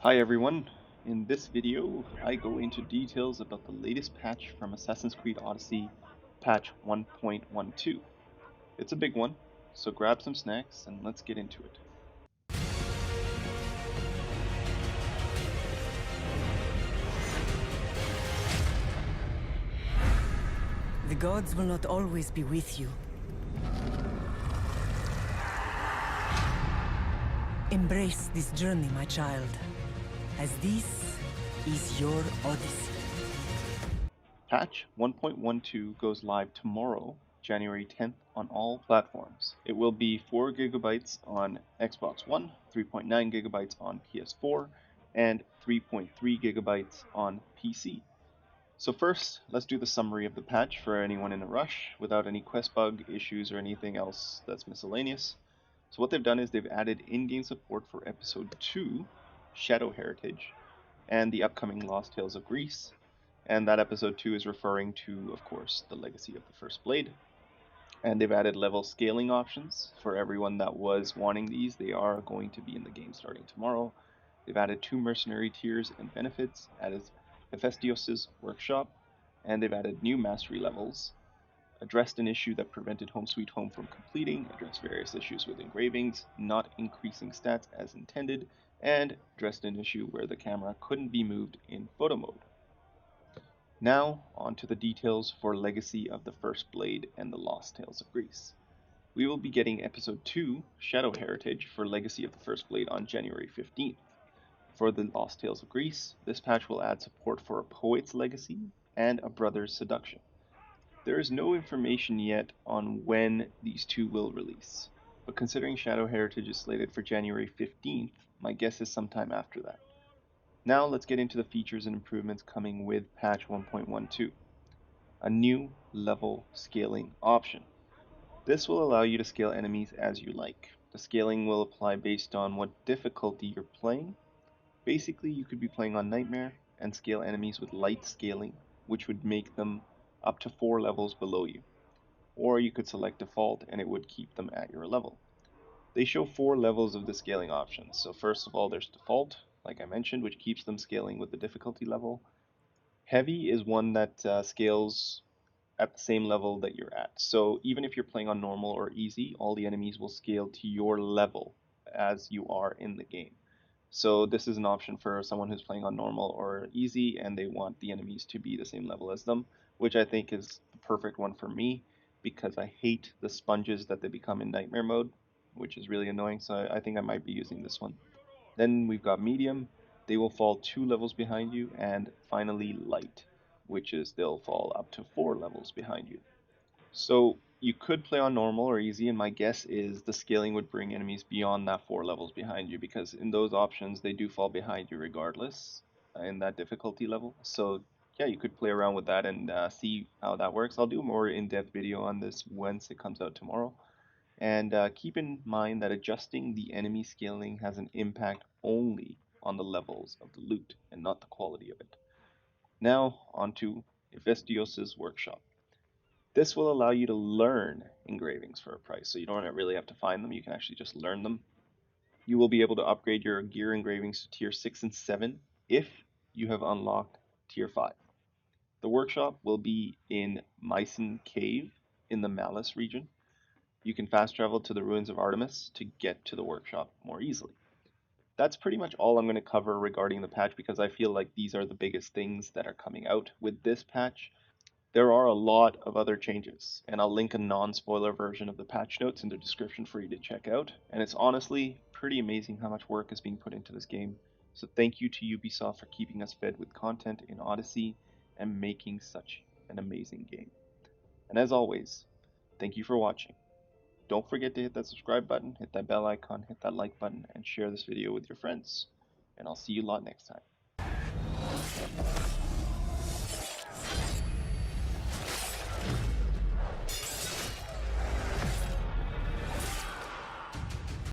Hi everyone, in this video I go into details about the latest patch from Assassin's Creed Odyssey, patch 1.12. It's a big one, so grab some snacks and let's get into it. The gods will not always be with you. Embrace this journey, my child, as this is your Odyssey. Patch 1.12 goes live tomorrow, January 10th on all platforms. It will be 4 gigabytes on Xbox One, 3.9 gigabytes on PS4, and 3.3 gigabytes on PC. So first, let's do the summary of the patch for anyone in a rush, without any quest bug issues or anything else that's miscellaneous. So what they've done is they've added in-game support for Episode 2, Shadow Heritage, and the upcoming Lost Tales of Greece. And that Episode 2 is referring to, of course, the Legacy of the First Blade. And they've added level scaling options for everyone that was wanting these. They are going to be in the game starting tomorrow. They've added 2 Mercenary Tiers and benefits, added Hephaistos' workshop, and they've added new mastery levels, addressed an issue that prevented Home Sweet Home from completing, addressed various issues with engravings, not increasing stats as intended, and addressed an issue where the camera couldn't be moved in photo mode. Now, on to the details for Legacy of the First Blade and the Lost Tales of Greece. We will be getting Episode 2, Shadow Heritage, for Legacy of the First Blade on January 15th. For the Lost Tales of Greece, this patch will add support for a Poet's Legacy and a Brother's Seduction. There is no information yet on when these two will release, but considering Shadow Heritage is slated for January 15th, my guess is sometime after that. Now let's get into the features and improvements coming with patch 1.12. A new level scaling option. This will allow you to scale enemies as you like. The scaling will apply based on what difficulty you're playing. Basically, you could be playing on Nightmare and scale enemies with light scaling, which would make them up to 4 levels below you. Or you could select default and it would keep them at your level. They show 4 levels of the scaling options. So first of all, there's default, like I mentioned, which keeps them scaling with the difficulty level. Heavy is one that scales at the same level that you're at. So even if you're playing on normal or easy, all the enemies will scale to your level as you are in the game. So this is an option for someone who's playing on normal or easy and they want the enemies to be the same level as them, which I think is the perfect one for me because I hate the sponges that they become in Nightmare mode, which is really annoying, so I think I might be using this one. Then we've got medium, they will fall 2 levels behind you, and finally light, which is they'll fall up to 4 levels behind you. So you could play on normal or easy, and my guess is the scaling would bring enemies beyond that 4 levels behind you, because in those options they do fall behind you regardless in that difficulty level. So yeah, you could play around with that and see how that works. I'll do a more in-depth video on this once it comes out tomorrow. And keep in mind that adjusting the enemy scaling has an impact only on the levels of the loot and not the quality of it. Now, on to Hephaistos' workshop. This will allow you to learn engravings for a price, so you don't really have to find them, you can actually just learn them. You will be able to upgrade your gear engravings to tier 6 and 7 if you have unlocked tier 5. The workshop will be in Mycen Cave in the Malice region. You can fast travel to the ruins of Artemis to get to the workshop more easily. That's pretty much all I'm going to cover regarding the patch because I feel like these are the biggest things that are coming out with this patch. There are a lot of other changes, and I'll link a non-spoiler version of the patch notes in the description for you to check out. And it's honestly pretty amazing how much work is being put into this game. So thank you to Ubisoft for keeping us fed with content in Odyssey and making such an amazing game. And as always, thank you for watching. Don't forget to hit that subscribe button, hit that bell icon, hit that like button, and share this video with your friends. And I'll see you a lot next time.